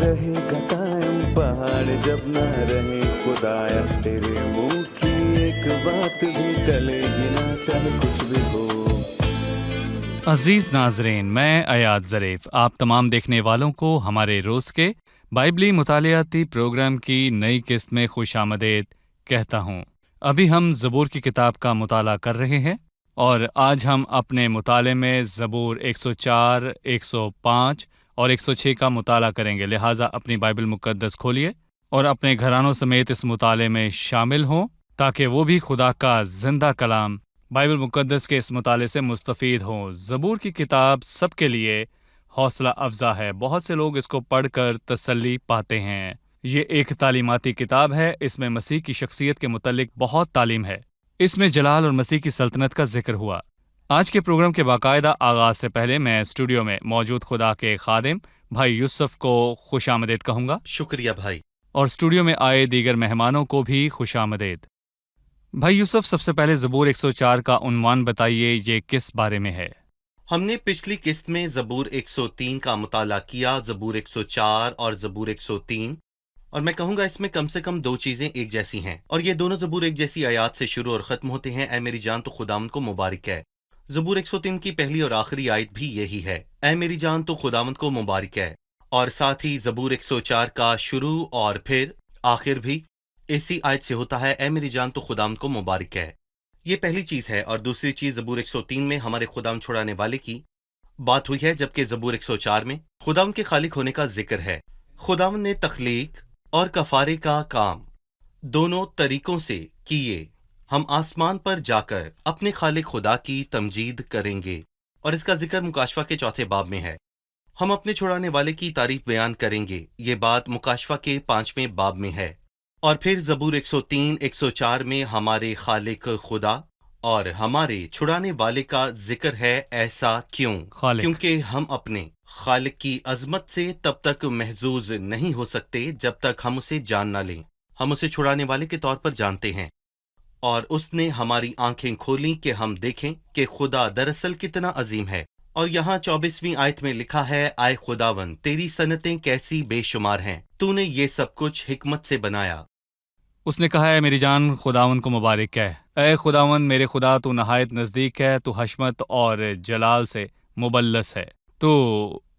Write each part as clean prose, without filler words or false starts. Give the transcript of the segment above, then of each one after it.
رہے گا قائم پہاڑ جب نہ رہے خدایا، تیرے منہ کی ایک بات بھی ٹلے گی نہ چاہے کچھ بھی ہو۔ عزیز ناظرین، میں ایاد ظریف آپ تمام دیکھنے والوں کو ہمارے روز کے بائبلی مطالعاتی پروگرام کی نئی قسط میں خوش آمدید کہتا ہوں۔ ابھی ہم زبور کی کتاب کا مطالعہ کر رہے ہیں اور آج ہم اپنے مطالعے میں زبور 104، 105 اور 106 کا مطالعہ کریں گے، لہٰذا اپنی بائبل مقدس کھولیے اور اپنے گھرانوں سمیت اس مطالعے میں شامل ہوں تاکہ وہ بھی خدا کا زندہ کلام بائبل مقدس کے اس مطالعے سے مستفید ہوں۔ زبور کی کتاب سب کے لیے حوصلہ افزا ہے، بہت سے لوگ اس کو پڑھ کر تسلی پاتے ہیں۔ یہ ایک تعلیماتی کتاب ہے، اس میں مسیح کی شخصیت کے متعلق بہت تعلیم ہے۔ اس میں جلال اور مسیح کی سلطنت کا ذکر ہوا۔ آج کے پروگرام کے باقاعدہ آغاز سے پہلے میں اسٹوڈیو میں موجود خدا کے خادم بھائی یوسف کو خوش آمدید کہوں گا۔ شکریہ بھائی۔ اور اسٹوڈیو میں آئے دیگر مہمانوں کو بھی خوش آمدید۔ بھائی یوسف، سب سے پہلے زبور 104 کا عنوان بتائیے، یہ کس بارے میں ہے؟ ہم نے پچھلی قسط میں زبور 103 کا مطالعہ کیا، زبور 104 اور زبور 103، اور میں کہوں گا اس میں کم سے کم دو چیزیں ایک جیسی ہیں، اور یہ دونوں زبور ایک جیسی آیات سے شروع اور ختم ہوتے ہیں۔ اے میری جان تو خداوند کو مبارک ہے۔ زبور 103 کی پہلی اور آخری آیت بھی یہی ہے، اے میری جان تو خداوند کو مبارک ہے، اور ساتھ ہی زبور 104 کا شروع اور پھر آخر بھی اسی آیت سے ہوتا ہے، اے میری جان تو خداوند کو مبارک ہے۔ یہ پہلی چیز ہے، اور دوسری چیز زبور 103 میں ہمارے خداوند چھڑانے والے کی بات ہوئی ہے، جبکہ زبور 104 میں خداوند کے خالق ہونے کا ذکر ہے۔ خداوند نے تخلیق اور کفارے کا کام دونوں طریقوں سے کیے۔ ہم آسمان پر جا کر اپنے خالق خدا کی تمجید کریں گے، اور اس کا ذکر مکاشفہ کے 4 باب میں ہے۔ ہم اپنے چھڑانے والے کی تعریف بیان کریں گے، یہ بات مکاشفہ کے 5 باب میں ہے۔ اور پھر زبور 103، 104 میں ہمارے خالق خدا اور ہمارے چھڑانے والے کا ذکر ہے۔ ایسا کیوں؟ خالق۔ کیونکہ ہم اپنے خالق کی عظمت سے تب تک محظوظ نہیں ہو سکتے جب تک ہم اسے جان نہ لیں۔ ہم اسے چھڑانے والے کے طور پر جانتے ہیں، اور اس نے ہماری آنکھیں کھولیں کہ ہم دیکھیں کہ خدا دراصل کتنا عظیم ہے۔ اور یہاں 24ویں آیت میں لکھا ہے، آئے خداوند تیری صنعتیں کیسی بے شمار ہیں، تو نے یہ سب کچھ حکمت سے بنایا۔ اس نے کہا ہے، میری جان خداوند کو مبارک ہے۔ اے خداوند میرے خدا، تو نہایت نزدیک ہے، تو حشمت اور جلال سے مبلس ہے، تو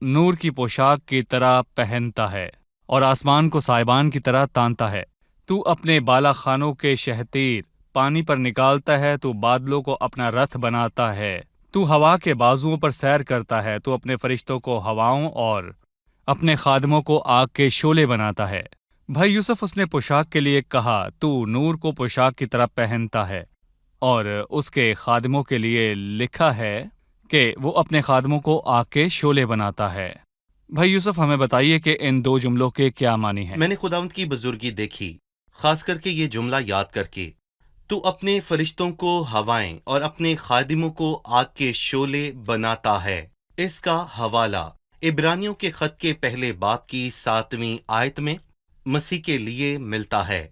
نور کی پوشاک کی طرح پہنتا ہے اور آسمان کو سائبان کی طرح تانتا ہے۔ تو اپنے بالا خانوں کے شہتیر پانی پر نکالتا ہے، تو بادلوں کو اپنا رتھ بناتا ہے۔ تو ہوا کے بازوؤں پر سیر کرتا ہے، تو اپنے فرشتوں کو ہواؤں اور اپنے خادموں کو آگ کے شعلے بناتا ہے۔ بھائی یوسف، اس نے پوشاک کے لیے کہا، تو نور کو پوشاک کی طرح پہنتا ہے، اور اس کے خادموں کے لیے لکھا ہے کہ وہ اپنے خادموں کو آگ کے شعلے بناتا ہے۔ بھائی یوسف، ہمیں بتائیے کہ ان دو جملوں کے کیا معنی ہیں؟ میں نے خداوند کی بزرگی دیکھی، خاص کر کے یہ جملہ یاد کر کے، تو اپنے فرشتوں کو ہوائیں اور اپنے خادموں کو آگ کے شعلے بناتا ہے۔ اس کا حوالہ عبرانیوں کے خط کے پہلے باب کی 7ویں آیت میں مسیح کے لیے ملتا ہے۔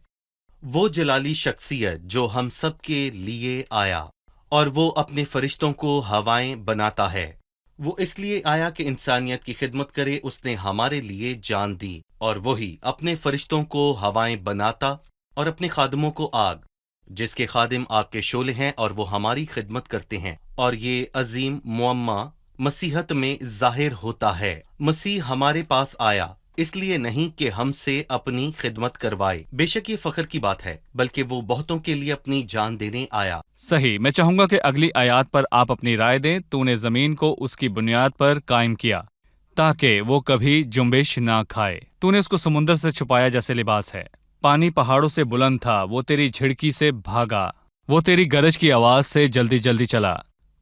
وہ جلالی شخصیت جو ہم سب کے لیے آیا، اور وہ اپنے فرشتوں کو ہوائیں بناتا ہے۔ وہ اس لیے آیا کہ انسانیت کی خدمت کرے، اس نے ہمارے لیے جان دی، اور وہی اپنے فرشتوں کو ہوائیں بناتا اور اپنے خادموں کو آگ، جس کے خادم آگ کے شعلے ہیں، اور وہ ہماری خدمت کرتے ہیں۔ اور یہ عظیم معمہ مسیحت میں ظاہر ہوتا ہے۔ مسیح ہمارے پاس آیا اس لیے نہیں کہ ہم سے اپنی خدمت کروائے، بے شک یہ فخر کی بات ہے، بلکہ وہ بہتوں کے لیے اپنی جان دینے آیا۔ صحیح۔ میں چاہوں گا کہ اگلی آیات پر آپ اپنی رائے دیں۔ تو نے زمین کو اس کی بنیاد پر قائم کیا تاکہ وہ کبھی جنبش نہ کھائے۔ تو نے اس کو سمندر سے چھپایا جیسے لباس ہے۔ پانی پہاڑوں سے بلند تھا، وہ تیری جھڑکی سے بھاگا، وہ تیری گرج کی آواز سے جلدی جلدی چلا،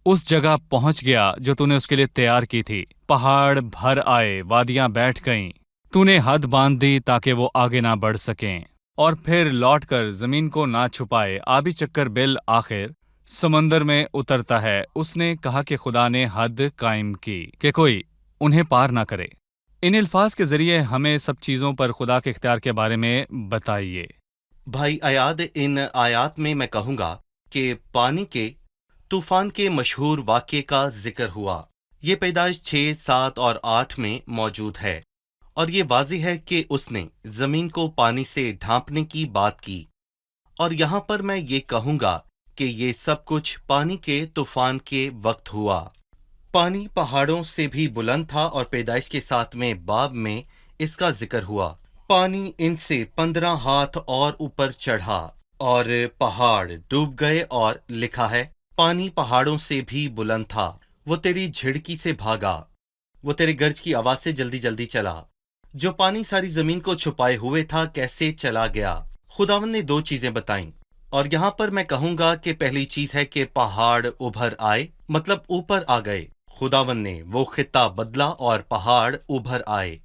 اس جگہ پہنچ گیا جو تو نے اس کے لیے تیار کی تھی۔ پہاڑ بھر آئے، وادیاں بیٹھ گئیں، تو نے حد باندھ دی تاکہ وہ آگے نہ بڑھ سکیں، اور پھر لوٹ کر زمین کو نہ چھپائے۔ آبی چکر بالآخر سمندر میں اترتا ہے۔ اس نے کہا کہ خدا نے حد قائم کی کہ کوئی انہیں پار نہ کرے۔ ان الفاظ کے ذریعے ہمیں سب چیزوں پر خدا کے اختیار کے بارے میں بتائیے۔ بھائی ایاد، ان آیات میں میں کہوں گا کہ پانی کے طوفان کے مشہور واقعے کا ذکر ہوا۔ یہ پیدائش 6، 7 اور 8 میں موجود ہے، اور یہ واضح ہے کہ اس نے زمین کو پانی سے ڈھانپنے کی بات کی، اور یہاں پر میں یہ کہوں گا کہ یہ سب کچھ پانی کے طوفان کے وقت ہوا۔ پانی پہاڑوں سے بھی بلند تھا، اور پیدائش کے 7ویں باب میں اس کا ذکر ہوا۔ پانی ان سے 15 ہاتھ اور اوپر چڑھا اور پہاڑ ڈوب گئے، اور لکھا ہے پانی پہاڑوں سے بھی بلند تھا، وہ تیری جھڑکی سے بھاگا، وہ تیرے گرج کی آواز سے جلدی جلدی چلا۔ جو پانی ساری زمین کو چھپائے ہوئے تھا کیسے چلا گیا؟ خداوند نے 2 چیزیں بتائیں، اور یہاں پر میں کہوں گا کہ پہلی چیز ہے کہ پہاڑ ابھر آئے، مطلب اوپر آ گئے۔ خداوند نے وہ خطہ بدلا اور پہاڑ ابھر آئے۔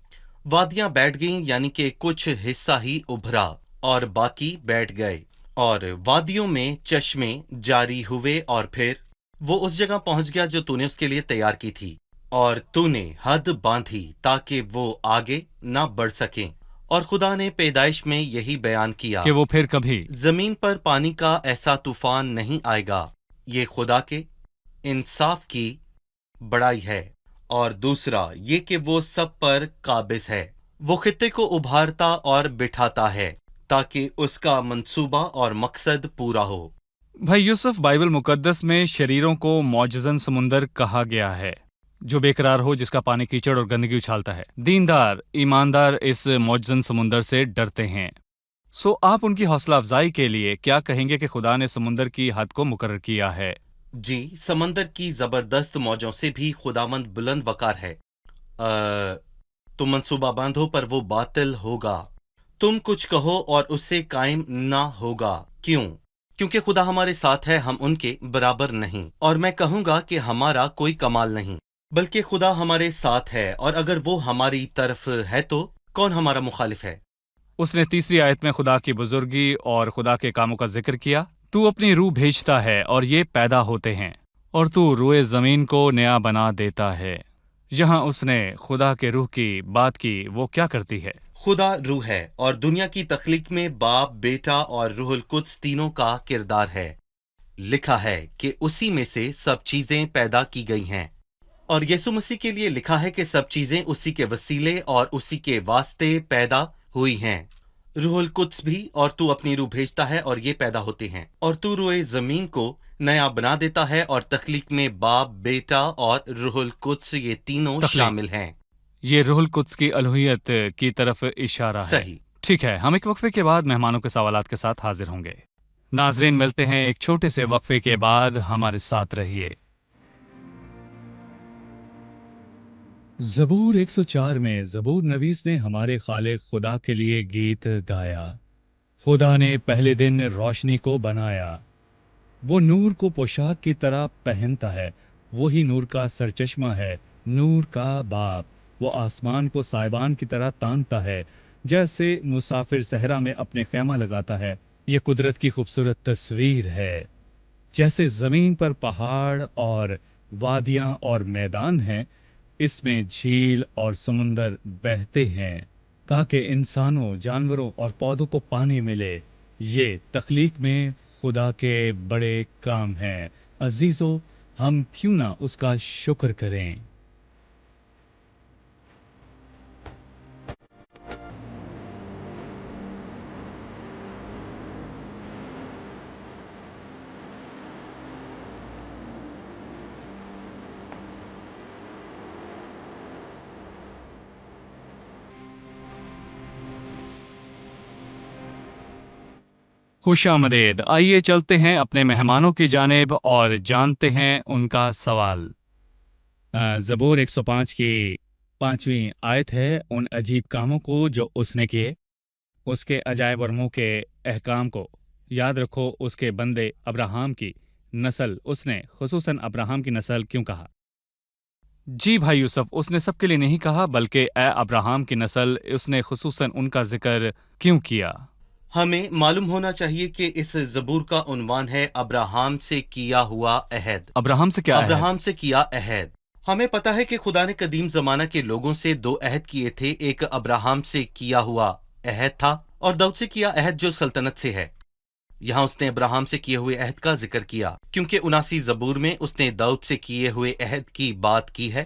وادیاں بیٹھ گئیں، یعنی کہ کچھ حصہ ہی ابھرا اور باقی بیٹھ گئے، اور وادیوں میں چشمے جاری ہوئے، اور پھر وہ اس جگہ پہنچ گیا جو تو نے اس کے لیے تیار کی تھی، اور تو نے حد باندھی تاکہ وہ آگے نہ بڑھ سکیں۔ اور خدا نے پیدائش میں یہی بیان کیا کہ وہ پھر کبھی زمین پر پانی کا ایسا طوفان نہیں آئے گا۔ یہ خدا کے انصاف کی بڑائی ہے، اور دوسرا یہ کہ وہ سب پر قابض ہے۔ وہ خطے کو ابھارتا اور بٹھاتا ہے تاکہ اس کا منصوبہ اور مقصد پورا ہو۔ بھائی یوسف، بائبل مقدس میں شریروں کو معجزن سمندر کہا گیا ہے، جو بے قرار ہو، جس کا پانی کیچڑ اور گندگی اچھالتا ہے۔ دیندار ایماندار اس معجزن سمندر سے ڈرتے ہیں۔ سو آپ ان کی حوصلہ افزائی کے لیے کیا کہیں گے کہ خدا نے سمندر کی حد کو مقرر کیا ہے؟ جی، سمندر کی زبردست موجوں سے بھی خداوند بلند وقار ہے۔ تم منصوبہ باندھو پر وہ باطل ہوگا، تم کچھ کہو اور اس سے قائم نہ ہوگا۔ کیوں؟ کیونکہ خدا ہمارے ساتھ ہے، ہم ان کے برابر نہیں، اور میں کہوں گا کہ ہمارا کوئی کمال نہیں، بلکہ خدا ہمارے ساتھ ہے، اور اگر وہ ہماری طرف ہے تو کون ہمارا مخالف ہے؟ اس نے تیسری آیت میں خدا کی بزرگی اور خدا کے کاموں کا ذکر کیا۔ تو اپنی روح بھیجتا ہے اور یہ پیدا ہوتے ہیں، اور تو روئے زمین کو نیا بنا دیتا ہے۔ یہاں اس نے خدا کے روح کی بات کی، وہ کیا کرتی ہے؟ خدا روح ہے، اور دنیا کی تخلیق میں باپ، بیٹا اور روح القدس تینوں کا کردار ہے۔ لکھا ہے کہ اسی میں سے سب چیزیں پیدا کی گئی ہیں، اور یسوع مسیح کے لیے لکھا ہے کہ سب چیزیں اسی کے وسیلے اور اسی کے واسطے پیدا ہوئی ہیں۔ روح القدس بھی، اور تو اپنی روح بھیجتا ہے اور یہ پیدا ہوتے ہیں، اور تو روئے زمین کو نیا بنا دیتا ہے، اور تخلیق میں باپ، بیٹا اور روح القدس یہ تینوں تخلیق۔ شامل ہیں۔ یہ روح القدس کی الوہیت کی طرف اشارہ ہے۔ صحیح۔ ٹھیک ہے، ہم ایک وقفے کے بعد مہمانوں کے سوالات کے ساتھ حاضر ہوں گے۔ ناظرین، ملتے ہیں ایک چھوٹے سے وقفے کے بعد، ہمارے ساتھ رہیے۔ زبور 104 میں زبور نویس نے ہمارے خالق خدا کے لیے گیت گایا۔ خدا نے پہلے دن روشنی کو بنایا، وہ نور کو پوشاک کی طرح پہنتا ہے، وہی نور کا سرچشمہ ہے، نور کا باپ۔ وہ آسمان کو سائبان کی طرح تانتا ہے، جیسے مسافر صحرا میں اپنے خیمہ لگاتا ہے۔ یہ قدرت کی خوبصورت تصویر ہے۔ جیسے زمین پر پہاڑ اور وادیاں اور میدان ہیں، اس میں جھیل اور سمندر بہتے ہیں، تاکہ انسانوں، جانوروں اور پودوں کو پانی ملے۔ یہ تخلیق میں خدا کے بڑے کام ہیں۔ عزیزو، ہم کیوں نہ اس کا شکر کریں۔ خوش آمدید۔ آئیے چلتے ہیں اپنے مہمانوں کی جانب اور جانتے ہیں ان کا سوال۔ زبور 105 کی 5ویں آیت ہے، ان عجیب کاموں کو جو اس نے کیے، اس کے عجائب اور منہ کے احکام کو یاد رکھو۔ اس کے بندے ابراہم کی نسل، اس نے خصوصاً ابراہم کی نسل کیوں کہا؟ جی بھائی یوسف، اس نے سب کے لیے نہیں کہا، بلکہ اے ابراہم کی نسل، اس نے خصوصاً ان کا ذکر کیوں کیا؟ ہمیں معلوم ہونا چاہیے کہ اس زبور کا عنوان ہے ابراہم سے کیا ہوا عہد۔ ابراہم سے کیا عہد؟ ابراہم سے کیا عہد۔ ہمیں پتا ہے کہ خدا نے قدیم زمانہ کے لوگوں سے 2 عہد کیے تھے، ایک ابراہم سے کیا ہوا عہد تھا اور داؤد سے کیا عہد جو سلطنت سے ہے۔ یہاں اس نے ابراہم سے کیے ہوئے عہد کا ذکر کیا کیونکہ 79 زبور میں اس نے داؤد سے کیے ہوئے عہد کی بات کی ہے۔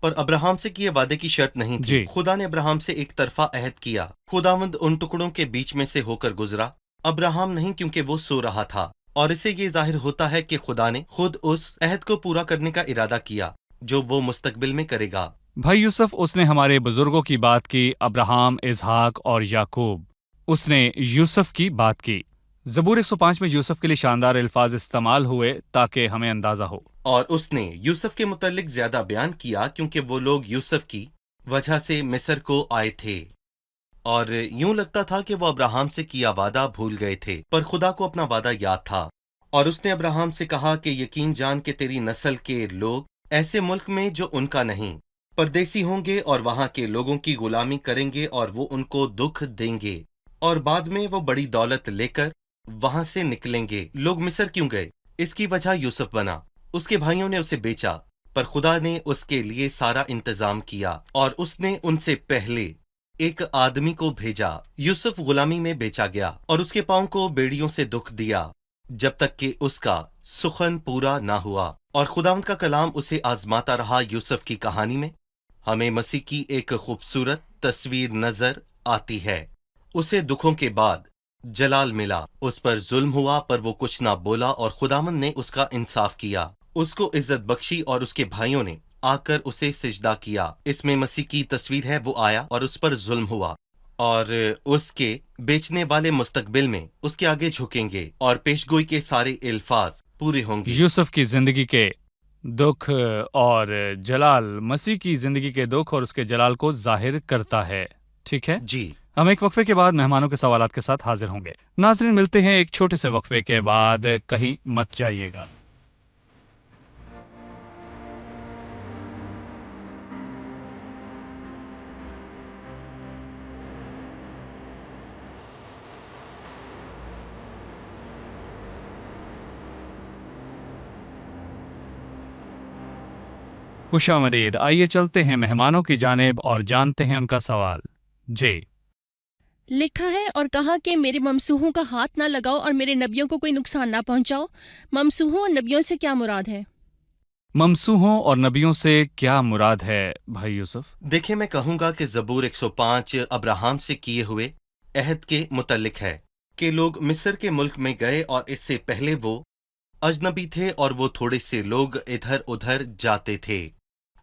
پر ابراہم سے کیے وعدے کی شرط نہیں تھی۔ جی۔ خدا نے ابراہم سے ایک طرفہ عہد کیا۔ خداوند ان ٹکڑوں کے بیچ میں سے ہو کر گزرا، ابراہم نہیں، کیونکہ وہ سو رہا تھا، اور اسے یہ ظاہر ہوتا ہے کہ خدا نے خود اس عہد کو پورا کرنے کا ارادہ کیا جو وہ مستقبل میں کرے گا۔ بھائی یوسف، اس نے ہمارے بزرگوں کی بات کی، ابراہم، اسحاق اور یعقوب۔ اس نے یوسف کی بات کی۔ زبور 105 میں یوسف کے لیے شاندار الفاظ استعمال ہوئے تاکہ ہمیں اندازہ ہو۔ اور اس نے یوسف کے متعلق زیادہ بیان کیا کیونکہ وہ لوگ یوسف کی وجہ سے مصر کو آئے تھے، اور یوں لگتا تھا کہ وہ ابراہم سے کیا وعدہ بھول گئے تھے، پر خدا کو اپنا وعدہ یاد تھا، اور اس نے ابراہم سے کہا کہ یقین جان کہ تیری نسل کے لوگ ایسے ملک میں جو ان کا نہیں پردیسی ہوں گے، اور وہاں کے لوگوں کی غلامی کریں گے، اور وہ ان کو دکھ دیں گے، اور بعد میں وہ بڑی دولت لے کر وہاں سے نکلیں گے۔ لوگ مصر کیوں گئے؟ اس کی وجہ یوسف بنا۔ اس کے بھائیوں نے اسے بیچا، پر خدا نے اس کے لیے سارا انتظام کیا، اور اس نے ان سے پہلے ایک آدمی کو بھیجا۔ یوسف غلامی میں بیچا گیا، اور اس کے پاؤں کو بیڑیوں سے دکھ دیا جب تک کہ اس کا سخن پورا نہ ہوا، اور خداوند کا کلام اسے آزماتا رہا۔ یوسف کی کہانی میں ہمیں مسیح کی ایک خوبصورت تصویر نظر آتی ہے۔ اسے دکھوں کے بعد جلال ملا، اس پر ظلم ہوا، پر وہ کچھ نہ بولا، اور خداوند نے اس کا انصاف کیا، اس کو عزت بخشی، اور اس کے بھائیوں نے آ کر اسے سجدہ کیا۔ اس میں مسیح کی تصویر ہے، وہ آیا اور اس پر ظلم ہوا، اور اس کے بیچنے والے مستقبل میں اس کے آگے جھکیں گے، اور پیشگوئی کے سارے الفاظ پورے ہوں گے۔ یوسف کی زندگی کے دکھ اور جلال مسیح کی زندگی کے دکھ اور اس کے جلال کو ظاہر کرتا ہے۔ ٹھیک ہے، جی، ہم ایک وقفے کے بعد مہمانوں کے سوالات کے ساتھ حاضر ہوں گے۔ ناظرین، ملتے ہیں ایک چھوٹے سے وقفے کے بعد، کہیں مت جائیے گا۔ خوش آمدید۔ آئیے چلتے ہیں مہمانوں کی جانب اور جانتے ہیں ان کا سوال۔ جی، لکھا ہے اور کہا کہ میرے ممسوحوں کا ہاتھ نہ لگاؤ اور میرے نبیوں کو کوئی نقصان نہ پہنچاؤ۔ ممسوحوں اور نبیوں سے کیا مراد ہے؟ ممسوحوں اور نبیوں سے کیا مراد ہے بھائی یوسف؟ دیکھیں، میں کہوں گا کہ زبور 105 ابراہم سے کیے ہوئے عہد کے متعلق ہے کہ لوگ مصر کے ملک میں گئے، اور اس سے پہلے وہ اجنبی تھے، اور وہ تھوڑے سے لوگ ادھر ادھر جاتے تھے،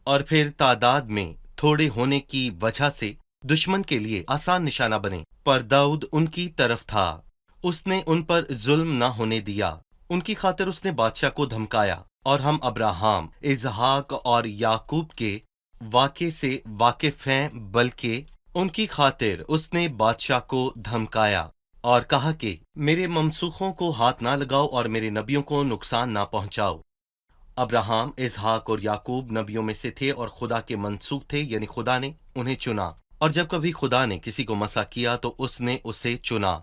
اور پھر تعداد میں تھوڑے ہونے کی وجہ سے دشمن کے لیے آسان نشانہ بنے، پر داؤد ان کی طرف تھا، اس نے ان پر ظلم نہ ہونے دیا، ان کی خاطر اس نے بادشاہ کو دھمکایا، اور ہم ابراہم، اسحاق اور یعقوب کے واقعے سے واقف ہیں، بلکہ ان کی خاطر اس نے بادشاہ کو دھمکایا اور کہا کہ میرے ممسوخوں کو ہاتھ نہ لگاؤ اور میرے نبیوں کو نقصان نہ پہنچاؤ۔ ابراہم، اسحاق اور یعقوب نبیوں میں سے تھے اور خدا کے منسوخ تھے، یعنی خدا نے انہیں چنا، اور جب کبھی خدا نے کسی کو مسح کیا تو اس نے اسے چنا۔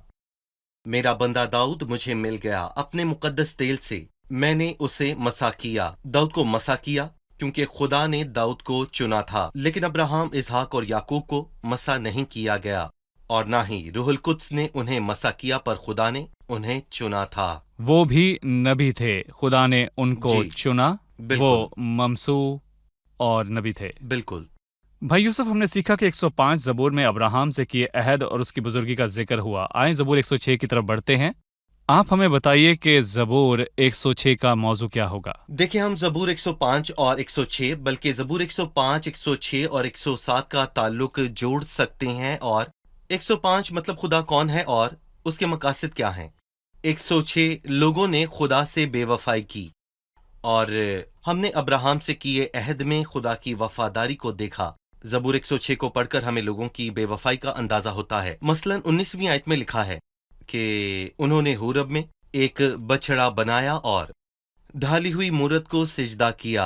میرا بندہ داؤد مجھے مل گیا، اپنے مقدس تیل سے میں نے اسے مسح کیا۔ داؤد کو مسح کیا کیونکہ خدا نے داؤد کو چنا تھا، لیکن ابراہم، اسحاق اور یعقوب کو مسح نہیں کیا گیا، اور نہ ہی روح القدس نے انہیں مسح کیا، پر خدا نے انہیں چنا تھا۔ وہ بھی نبی تھے، خدا نے ان کو جی، چنا، بالکل، وہ ممسوح اور نبی تھے۔ بالکل۔ بھائی یوسف، ہم نے سیکھا کہ 105 زبور میں ابراہم سے کیے عہد اور اس کی بزرگی کا ذکر ہوا۔ آئیں زبور 106 کی طرف بڑھتے ہیں۔ آپ ہمیں بتائیے کہ زبور 106 کا موضوع کیا ہوگا؟ دیکھیں، ہم زبور 105 اور 106، بلکہ زبور 105، 106 اور 107 کا تعلق جوڑ سکتے ہیں، اور 105 مطلب خدا کون ہے اور اس کے مقاصد کیا ہیں۔ 106 لوگوں نے خدا سے بے وفائی کی، اور ہم نے ابراہم سے کیے عہد میں خدا کی وفاداری کو دیکھا۔ زبور 106 کو پڑھ کر ہمیں لوگوں کی بے وفائی کا اندازہ ہوتا ہے۔ مثلاً 19ویں آیت میں لکھا ہے کہ انہوں نے ہورب میں ایک بچڑا بنایا اور ڈھالی ہوئی مورت کو سجدہ کیا،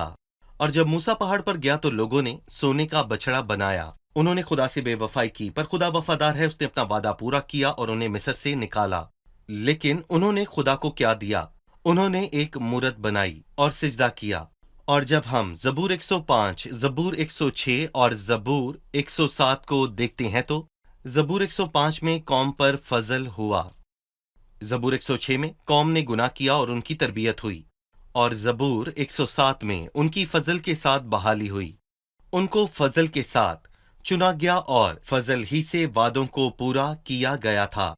اور جب موسیٰ پہاڑ پر گیا تو لوگوں نے سونے کا بچڑا بنایا۔ انہوں نے خدا سے بے وفائی کی، پر خدا وفادار ہے، اس نے اپنا وعدہ پورا کیا اور انہیں مصر سے نکالا۔ لیکن انہوں نے خدا کو کیا دیا؟ انہوں نے ایک مورت بنائی اور سجدہ کیا۔ اور جب ہم زبور 105، زبور 106 اور زبور 107 کو دیکھتے ہیں تو زبور 105 میں قوم پر فضل ہوا، زبور 106 میں قوم نے گناہ کیا اور ان کی تربیت ہوئی، اور زبور 107 میں ان کی فضل کے ساتھ بحالی ہوئی۔ ان کو فضل کے ساتھ چنا گیا اور فضل ہی سے وعدوں کو پورا کیا گیا تھا،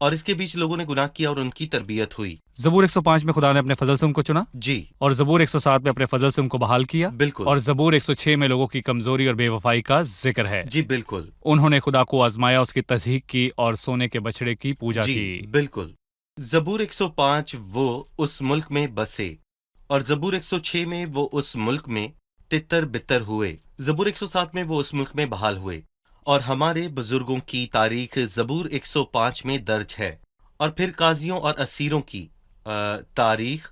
اور اس کے بیچ لوگوں نے گناہ کیا اور ان کی تربیت ہوئی۔ زبور 105 میں خدا نے اپنے فضل سے ان کو چنا، جی اور زبور 107 میں اپنے فضل سے ان کو بحال کیا، بالکل، اور زبور 106 میں لوگوں کی کمزوری اور بے وفائی کا ذکر ہے۔ جی بالکل، انہوں نے خدا کو آزمایا، اس کی تصدیق کی اور سونے کے بچڑے کی پوجا جی کی۔ بالکل۔ زبور 105 وہ اس ملک میں بسے، اور زبور 106 میں وہ اس ملک میں تتر بتر ہوئے، زبور 107 میں وہ اس ملک میں بحال ہوئے، اور ہمارے بزرگوں کی تاریخ زبور 105 میں درج ہے، اور پھر قاضیوں اور اسیروں کی تاریخ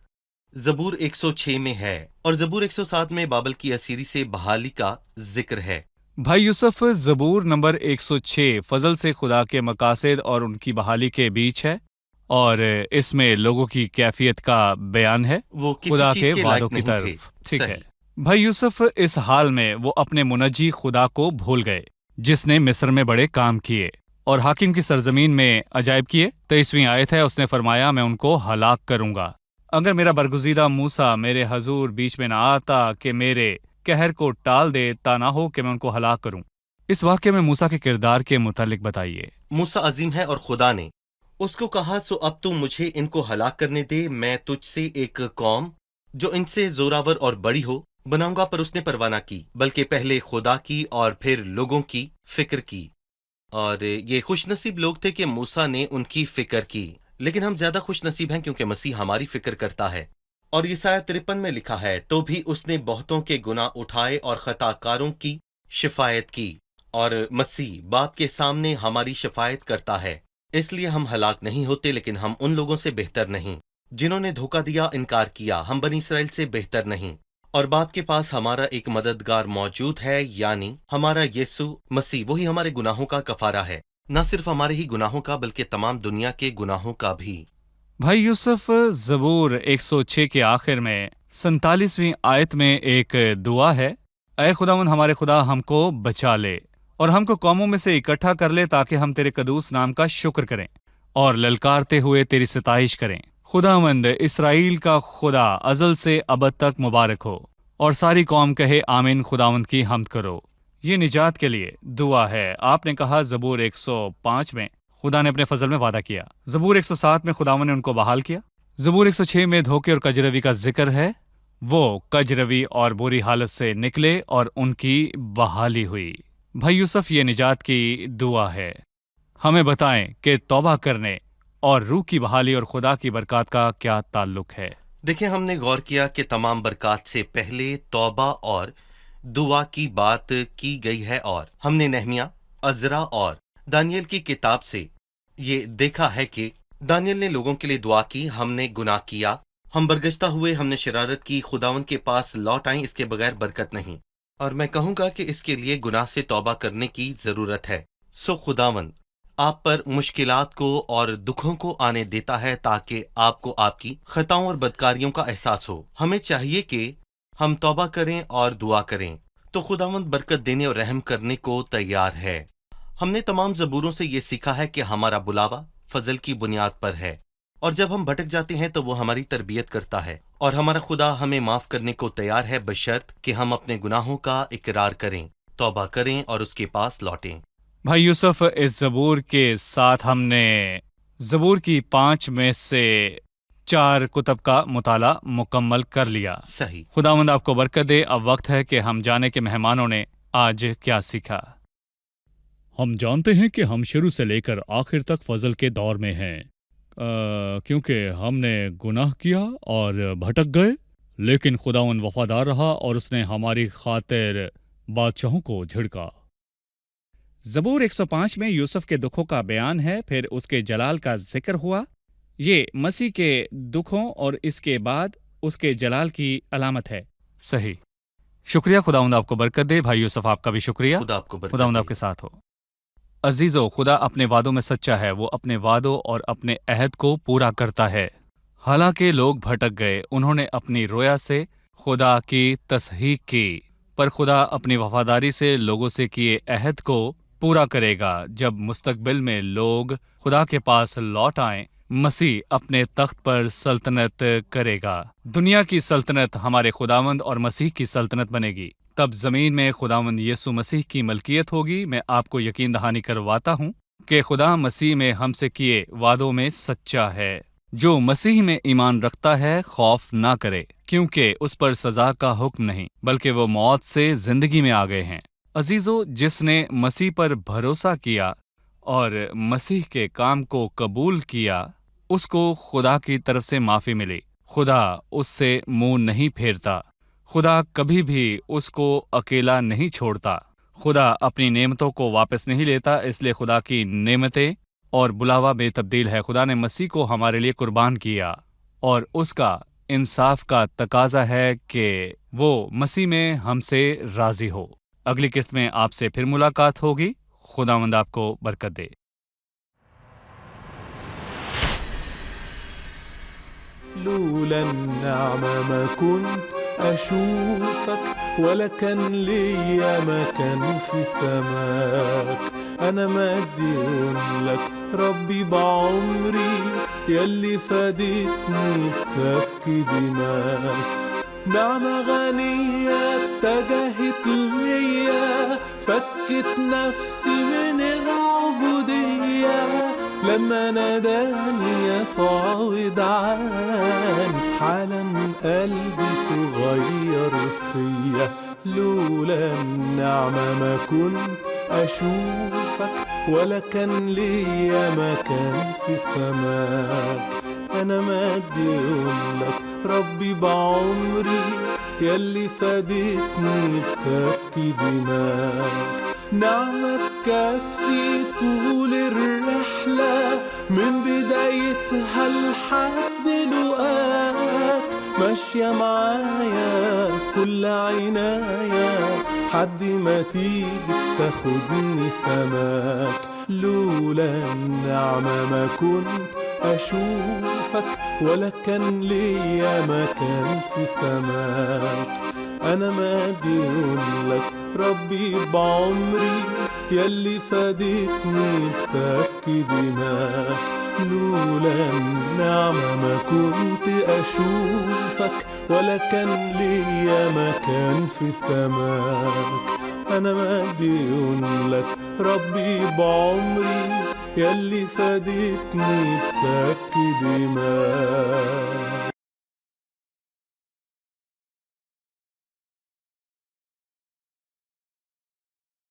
زبور 106 میں ہے، اور زبور 107 میں بابل کی اسیری سے بحالی کا ذکر ہے۔ بھائی یوسف، زبور نمبر 106 فضل سے خدا کے مقاصد اور ان کی بحالی کے بیچ ہے، اور اس میں لوگوں کی کیفیت کا بیان ہے، وہ کسی خدا چیز کے کے وعدوں لائق کی نہیں تھے۔ طرف۔ ٹھیک ہے صحیح۔ بھائی یوسف، اس حال میں وہ اپنے منجی خدا کو بھول گئے جس نے مصر میں بڑے کام کیے اور حاکم کی سرزمین میں عجائب کیے۔ 23ویں آیت ہے، اس نے فرمایا میں ان کو ہلاک کروں گا۔ اگر میرا برگزیدہ موسیٰ میرے حضور بیچ میں نہ آتا کہ میرے قہر کو ٹال دے، تا نہ ہو کہ میں ان کو ہلاک کروں۔ اس واقعے میں موسیٰ کے کردار کے متعلق بتائیے۔ موسیٰ عظیم ہے، اور خدا نے اس کو کہا سو اب تو مجھے ان کو ہلاک کرنے دے، میں تجھ سے ایک قوم جو ان سے زوراور اور بڑی ہو بناؤں گا۔ پر اس نے پرواہ نہ کی، بلکہ پہلے خدا کی اور پھر لوگوں کی فکر کی، اور یہ خوش نصیب لوگ تھے کہ موسیٰ نے ان کی فکر کی، لیکن ہم زیادہ خوش نصیب ہیں کیونکہ مسیح ہماری فکر کرتا ہے۔ اور یسایہ 53 میں لکھا ہے، تو بھی اس نے بہتوں کے گناہ اٹھائے اور خطا کاروں کی شفایت کی، اور مسیح باپ کے سامنے ہماری شفایت کرتا ہے۔ اس لیے ہم ہلاک نہیں ہوتے، لیکن ہم ان لوگوں سے بہتر نہیں جنہوں نے دھوکہ دیا، انکار کیا۔ ہم بنی اسرائیل سے بہتر نہیں، اور باپ کے پاس ہمارا ایک مددگار موجود ہے، یعنی ہمارا یسوع مسیح۔ وہی ہمارے گناہوں کا کفارہ ہے، نہ صرف ہمارے ہی گناہوں کا بلکہ تمام دنیا کے گناہوں کا بھی۔ بھائی یوسف، زبور 106 کے آخر میں 47ویں آیت میں ایک دعا ہے، اے خداوند ہمارے خدا، ہم کو بچا لے اور ہم کو قوموں میں سے اکٹھا کر لے، تاکہ ہم تیرے قدوس نام کا شکر کریں اور للکارتے ہوئے تیری ستائش کریں۔ خداوند اسرائیل کا خدا ازل سے ابد تک مبارک ہو، اور ساری قوم کہے آمین، خداوند کی حمد کرو۔ یہ نجات کے لیے دعا ہے۔ آپ نے کہا زبور 105 میں خدا نے اپنے فضل میں وعدہ کیا، زبور 107 میں خداوند نے ان کو بحال کیا، زبور 106 میں دھوکے اور کجروی کا ذکر ہے۔ وہ کجروی اور بری حالت سے نکلے اور ان کی بحالی ہوئی۔ بھائی یوسف، یہ نجات کی دعا ہے۔ ہمیں بتائیں کہ توبہ کرنے اور روح کی بحالی اور خدا کی برکات کا کیا تعلق ہے؟ دیکھیں، ہم نے غور کیا کہ تمام برکات سے پہلے توبہ اور دعا کی بات کی گئی ہے، اور ہم نے نہمیہ، عزرا اور دانیل کی کتاب سے یہ دیکھا ہے کہ دانیل نے لوگوں کے لیے دعا کی، ہم نے گناہ کیا، ہم برگشتہ ہوئے، ہم نے شرارت کی، خداوند کے پاس لوٹ آئیں، اس کے بغیر برکت نہیں۔ اور میں کہوں گا کہ اس کے لیے گناہ سے توبہ کرنے کی ضرورت ہے۔ سو خداوند آپ پر مشکلات کو اور دکھوں کو آنے دیتا ہے تاکہ آپ کو آپ کی خطاؤں اور بدکاریوں کا احساس ہو۔ ہمیں چاہیے کہ ہم توبہ کریں اور دعا کریں، تو خداوند برکت دینے اور رحم کرنے کو تیار ہے۔ ہم نے تمام زبوروں سے یہ سیکھا ہے کہ ہمارا بلاوا فضل کی بنیاد پر ہے، اور جب ہم بھٹک جاتے ہیں تو وہ ہماری تربیت کرتا ہے، اور ہمارا خدا ہمیں معاف کرنے کو تیار ہے، بشرط کہ ہم اپنے گناہوں کا اقرار کریں، توبہ کریں اور اس کے پاس لوٹیں۔ بھائی یوسف، اس زبور کے ساتھ ہم نے زبور کی 5 میں سے 4 کتب کا مطالعہ مکمل کر لیا۔ صحیح۔ خداوند آپ کو برکت دے۔ اب وقت ہے کہ ہم جانے کہ مہمانوں نے آج کیا سیکھا۔ ہم جانتے ہیں کہ ہم شروع سے لے کر آخر تک فضل کے دور میں ہیں، کیونکہ ہم نے گناہ کیا اور بھٹک گئے، لیکن خداوند وفادار رہا اور اس نے ہماری خاطر بادشاہوں کو جھڑکا۔ زبور 105 میں یوسف کے دکھوں کا بیان ہے، پھر اس کے جلال کا ذکر ہوا۔ یہ مسیح کے دکھوں اور اس کے بعد اس کے جلال کی علامت ہے۔ صحیح۔ شکریہ، خداوند آپ کو برکت دے۔ بھائی یوسف، آپ کا بھی شکریہ۔ خدا آپ کو برکت خداوند دے۔ آپ کے ساتھ ہو۔ عزیزو، خدا اپنے وعدوں میں سچا ہے، وہ اپنے وعدوں اور اپنے عہد کو پورا کرتا ہے۔ حالانکہ لوگ بھٹک گئے، انہوں نے اپنی رویا سے خدا کی تصحیح کی، پر خدا اپنی وفاداری سے لوگوں سے کیے عہد کو پورا کرے گا۔ جب مستقبل میں لوگ خدا کے پاس لوٹ آئیں، مسیح اپنے تخت پر سلطنت کرے گا۔ دنیا کی سلطنت ہمارے خداوند اور مسیح کی سلطنت بنے گی۔ تب زمین میں خداوند یسوع مسیح کی ملکیت ہوگی۔ میں آپ کو یقین دہانی کرواتا ہوں کہ خدا مسیح میں ہم سے کیے وعدوں میں سچا ہے۔ جو مسیح میں ایمان رکھتا ہے خوف نہ کرے، کیونکہ اس پر سزا کا حکم نہیں، بلکہ وہ موت سے زندگی میں آ گئے ہیں۔ عزیزو، جس نے مسیح پر بھروسہ کیا اور مسیح کے کام کو قبول کیا، اس کو خدا کی طرف سے معافی ملی۔ خدا اس سے منہ نہیں پھیرتا۔ خدا کبھی بھی اس کو اکیلا نہیں چھوڑتا۔ خدا اپنی نعمتوں کو واپس نہیں لیتا، اس لیے خدا کی نعمتیں اور بلاوا بے تبدیل ہے۔ خدا نے مسیح کو ہمارے لیے قربان کیا، اور اس کا انصاف کا تقاضا ہے کہ وہ مسیح میں ہم سے راضی ہو۔ اگلی قسط میں آپ سے پھر ملاقات ہوگی۔ خداوند آپ کو برکت دے۔ لولا النعمة ما كنت أشوفك ولا كان ليا مكان في سماك. أنا مديون لك ربي بعمري يلي فادتني بسفك دماك. نعمة غنية اتجهت ليا، فكت نفسي من العبودية لما ناداني يسوع ودعاني، حالا قلبي تغير فيا. لولا النعمة ما كنت أشوفك ولا كان ليا مكان في سماك. أنا مديون لك ربي بعمري يلي فادتني بسفك دماك. نعمة تكفي طول الرحلة من بدايتها لحد لقاك، ماشية معايا كل عناية حد ما تيجي تاخدني سماك. لولا النعمة ما كنت أشوفك ولا كان ليا مكان في سماك. أنا مديون لك ربي بعمري يلي فادتني بسفك دماك. لولا النعمة ما كنت أشوفك ولا كان ليا مكان في سماك. أنا مديون لك ربي بعمري يلي فادتني بسفك دماك.